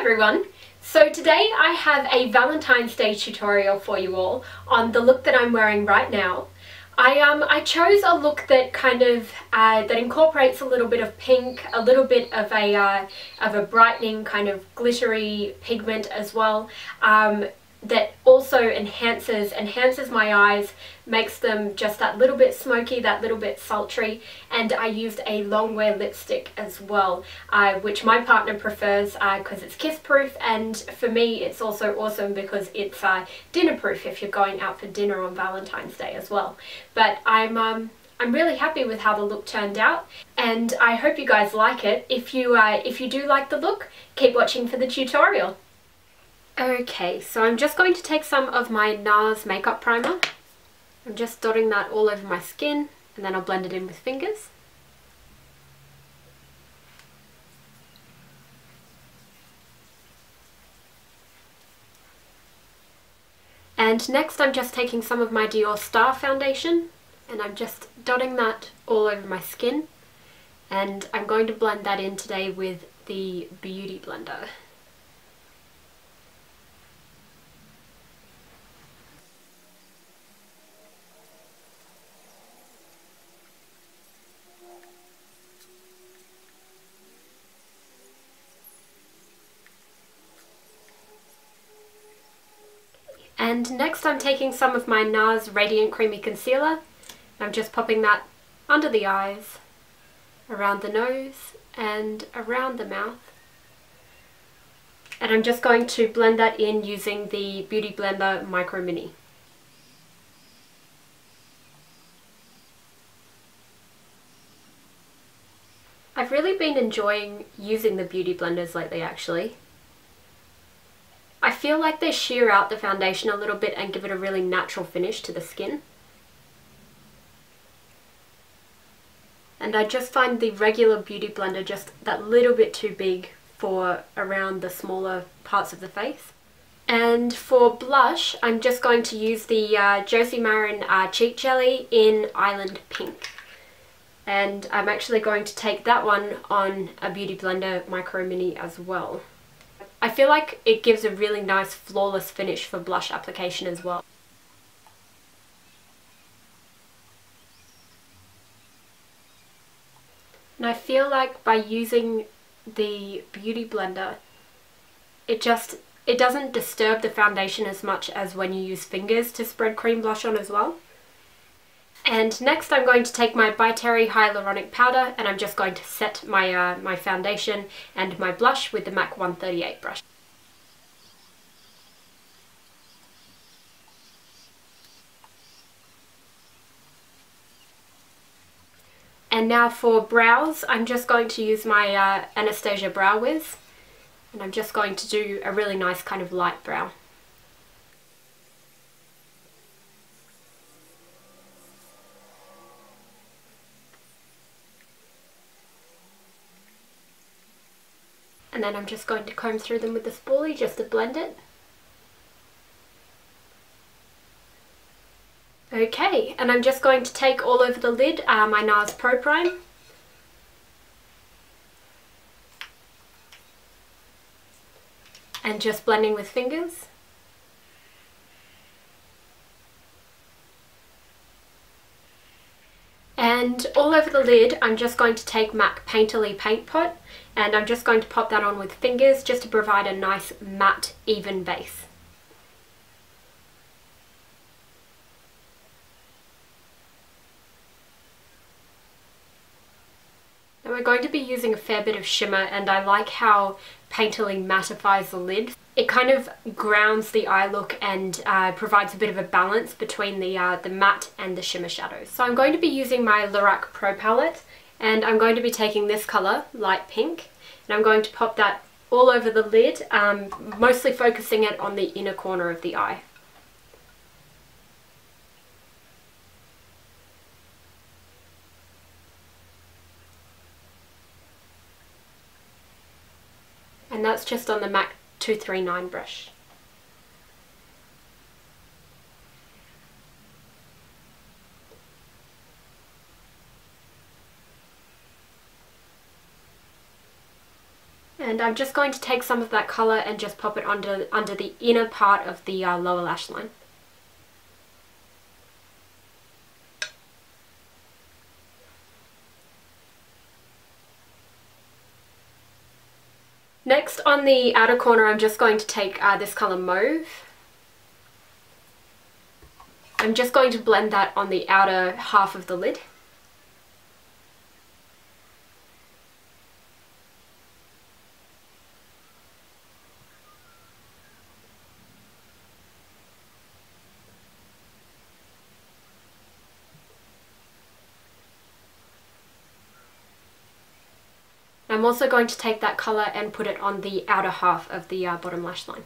everyone! So today I have a Valentine's Day tutorial for you all on the look that I'm wearing right now. I chose a look that kind of that incorporates a little bit of pink, a little bit of a brightening kind of glittery pigment as well. That also enhances my eyes, makes them just that little bit smoky, that little bit sultry, and I used a long wear lipstick as well, which my partner prefers because it's kiss proof, and for me it's also awesome because it's dinner proof if you're going out for dinner on Valentine's Day as well. But I'm really happy with how the look turned out, and I hope you guys like it. If you do like the look, keep watching for the tutorial. Okay, so I'm just going to take some of my Nars makeup primer. I'm just dotting that all over my skin, and then I'll blend it in with fingers. And next I'm just taking some of my Dior Star foundation, and I'm just dotting that all over my skin. And I'm going to blend that in today with the Beauty Blender. And next I'm taking some of my Nars Radiant Creamy Concealer. I'm just popping that under the eyes, around the nose and around the mouth. And I'm just going to blend that in using the Beauty Blender Micro Mini. I've really been enjoying using the Beauty Blenders lately actually. I feel like they sheer out the foundation a little bit and give it a really natural finish to the skin. And I just find the regular Beauty Blender just that little bit too big for around the smaller parts of the face. And for blush, I'm just going to use the Josie Maran Cheek Jelly in Island Pink. And I'm actually going to take that one on a Beauty Blender Micro Mini as well. I feel like it gives a really nice flawless finish for blush application as well. And I feel like by using the Beauty Blender, it doesn't disturb the foundation as much as when you use fingers to spread cream blush on as well. And next I'm going to take my By Terry Hyaluronic Powder, and I'm just going to set my, my foundation and my blush with the MAC 138 brush. And now for brows, I'm just going to use my Anastasia Brow Wiz, and I'm just going to do a really nice kind of light brow. And then I'm just going to comb through them with the spoolie just to blend it. Okay, and I'm just going to take all over the lid my Nars Pro Prime. And just blending with fingers. And all over the lid, I'm just going to take MAC Painterly Paint Pot, and I'm just going to pop that on with fingers just to provide a nice matte, even base. Now we're going to be using a fair bit of shimmer, and I like how Painterly mattifies the lid. It kind of grounds the eye look and provides a bit of a balance between the matte and the shimmer shadows. So I'm going to be using my Lorac Pro Palette, and I'm going to be taking this colour, light pink, and I'm going to pop that all over the lid, mostly focusing it on the inner corner of the eye. And that's just on the MAC 239 brush. And And I'm just going to take some of that colour and just pop it under the inner part of the lower lash line. Next, on the outer corner, I'm just going to take this colour mauve. I'm just going to blend that on the outer half of the lid. I'm also going to take that colour and put it on the outer half of the bottom lash line.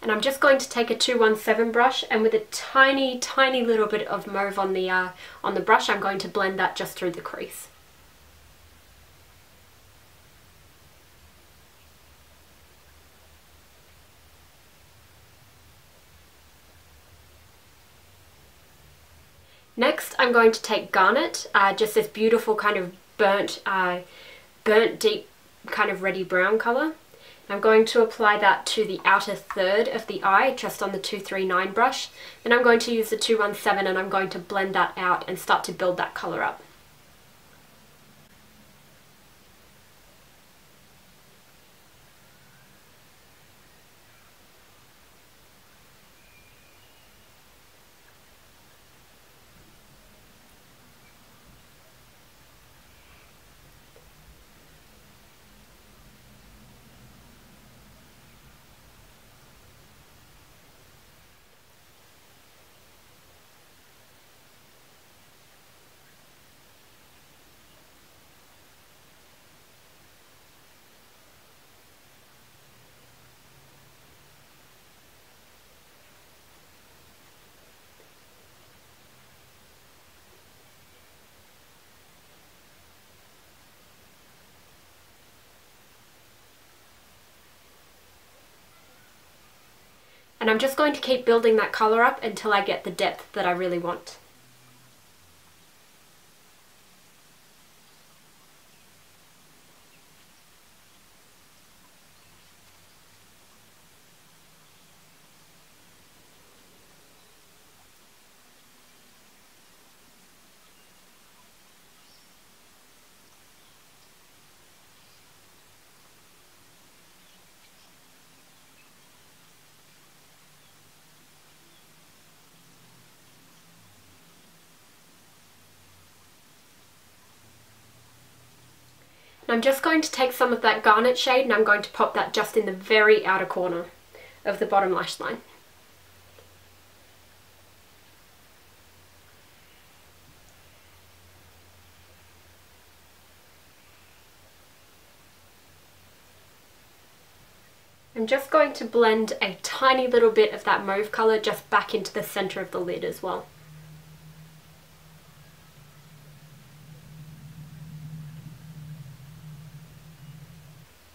And I'm just going to take a 217 brush, and with a tiny little bit of mauve on the brush, I'm going to blend that just through the crease. Next, I'm going to take garnet, just this beautiful kind of burnt deep kind of reddy brown colour. I'm going to apply that to the outer third of the eye, just on the 239 brush. Then I'm going to use the 217 and I'm going to blend that out and start to build that colour up. And I'm just going to keep building that colour up until I get the depth that I really want. I'm just going to take some of that garnet shade and I'm going to pop that just in the very outer corner of the bottom lash line. I'm just going to blend a tiny little bit of that mauve colour just back into the centre of the lid as well.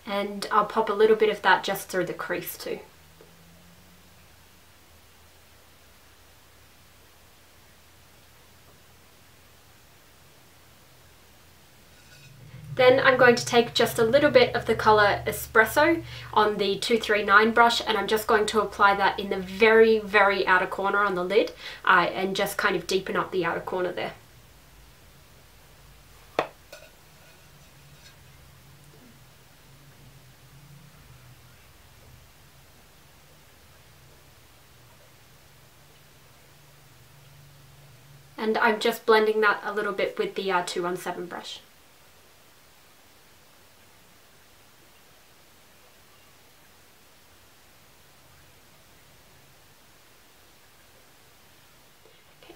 And I'll pop a little bit of that just through the crease too. Then I'm going to take just a little bit of the colour Espresso on the 239 brush, and I'm just going to apply that in the very outer corner on the lid and just kind of deepen up the outer corner there. And I'm just blending that a little bit with the 217 brush.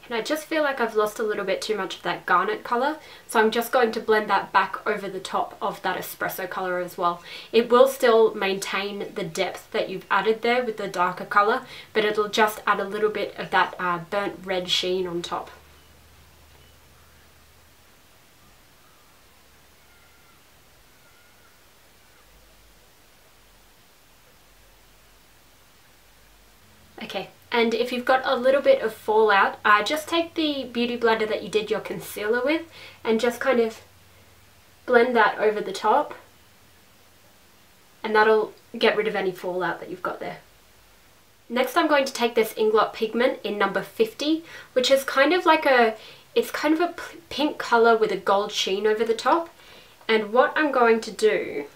And I just feel like I've lost a little bit too much of that garnet colour, so I'm just going to blend that back over the top of that espresso colour as well. It will still maintain the depth that you've added there with the darker colour, but it'll just add a little bit of that burnt red sheen on top. Okay, And if you've got a little bit of fallout, just take the beauty blender that you did your concealer with and just kind of blend that over the top, and that'll get rid of any fallout that you've got there. Next I'm going to take this Inglot pigment in number 50, which is kind of like it's kind of a pink colour with a gold sheen over the top. And what I'm going to do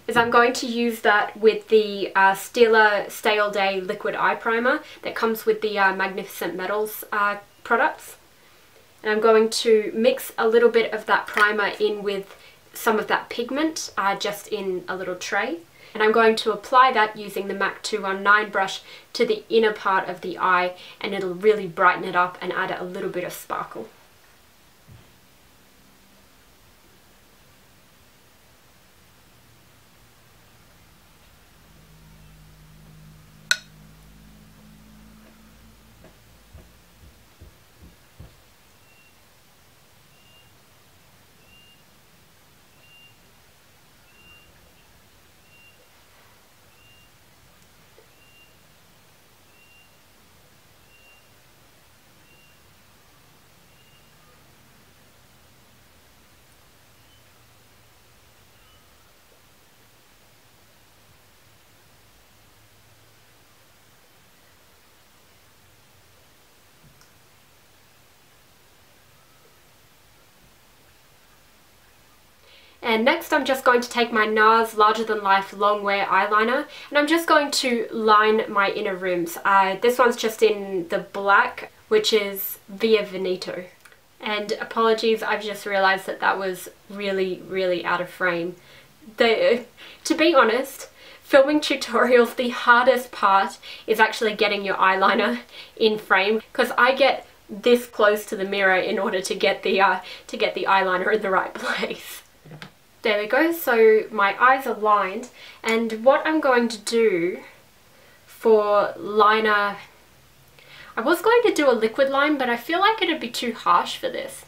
is I'm going to use that with the Stila Stay All Day Liquid Eye Primer that comes with the Magnificent Metals products. And I'm going to mix a little bit of that primer in with some of that pigment just in a little tray. And I'm going to apply that using the MAC 219 brush to the inner part of the eye, and it'll really brighten it up and add a little bit of sparkle. And next I'm just going to take my Nars Larger Than Life Long Wear Eyeliner, and I'm just going to line my inner rims. This one's just in the black, which is via Venito. And apologies, I've just realised that that was really out of frame. To be honest, filming tutorials, the hardest part is actually getting your eyeliner in frame, because I get this close to the mirror in order to get the eyeliner in the right place. There we go, so my eyes are lined, and what I'm going to do for liner, I was going to do a liquid line, but I feel like it'd be too harsh for this.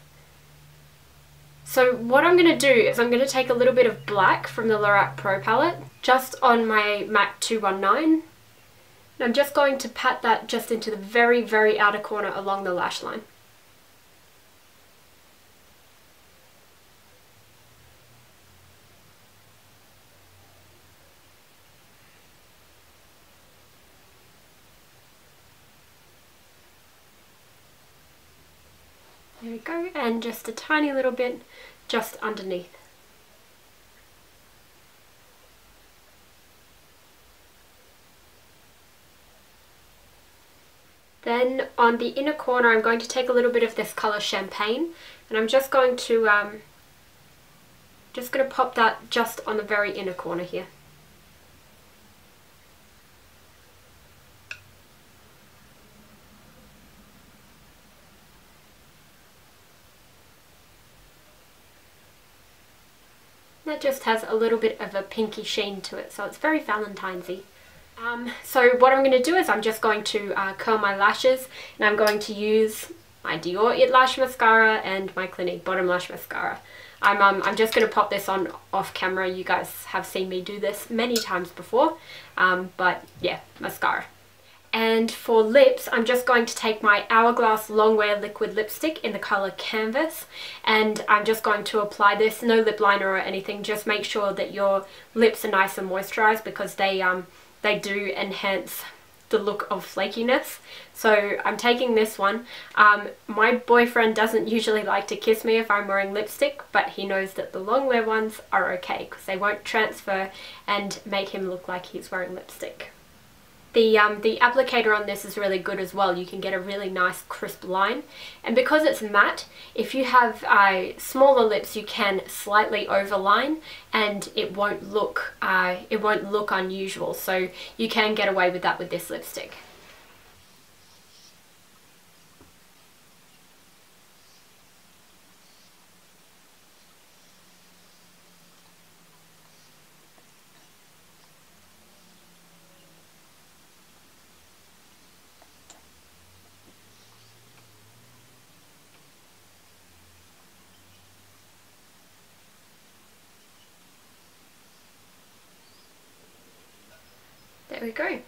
So what I'm going to do is I'm going to take a little bit of black from the Lorac Pro palette, just on my MAC 219, and I'm just going to pat that just into the very outer corner along the lash line. There we go, and just a tiny little bit just underneath. Then on the inner corner I'm going to take a little bit of this colour Champagne, and I'm just going to pop that just on the very inner corner here. That just has a little bit of a pinky sheen to it, so it's very Valentine's-y. So what I'm going to do is I'm just going to curl my lashes, and I'm going to use my Dior It Lash Mascara and my Clinique Bottom Lash Mascara. I'm just going to pop this on off camera. You guys have seen me do this many times before, but yeah, mascara. And for lips, I'm just going to take my Hourglass Longwear Liquid Lipstick in the colour Canvas, and I'm just going to apply this, no lip liner or anything, just make sure that your lips are nice and moisturised, because they do enhance the look of flakiness. So I'm taking this one. My boyfriend doesn't usually like to kiss me if I'm wearing lipstick, but he knows that the long wear ones are okay, because they won't transfer and make him look like he's wearing lipstick. The applicator on this is really good as well. You can get a really nice crisp line, and because it's matte, if you have smaller lips you can slightly overline and it won't look unusual, so you can get away with that with this lipstick. There we go.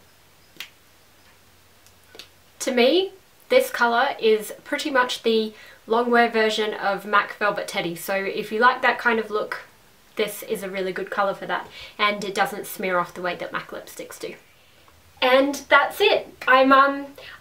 to me, this colour is pretty much the long wear version of MAC Velvet Teddy. So if you like that kind of look, this is a really good colour for that, and it doesn't smear off the way that MAC lipsticks do. And that's it. I'm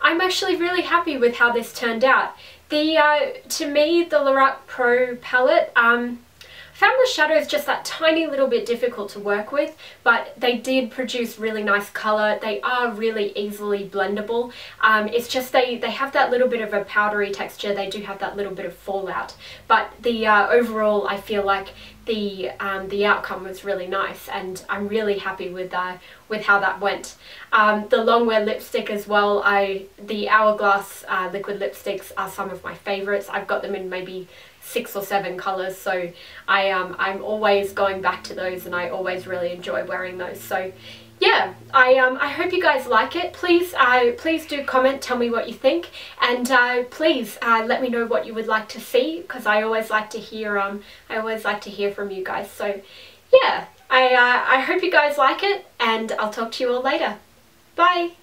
actually really happy with how this turned out. To me, the Lorac Pro palette, found the shadows just that tiny little bit difficult to work with, but they did produce really nice colour. They are really easily blendable. It's just they have that little bit of a powdery texture. They do have that little bit of fallout, but the overall, I feel like the outcome was really nice, and I'm really happy with how that went. The long wear lipstick as well, the Hourglass liquid lipsticks are some of my favourites. I've got them in maybe 6 or 7 colours, so I'm always going back to those, and I always really enjoy wearing those. So yeah, I hope you guys like it. Please do comment, tell me what you think, and please let me know what you would like to see, because I always like to hear from you guys. So yeah, I hope you guys like it, and I'll talk to you all later. Bye.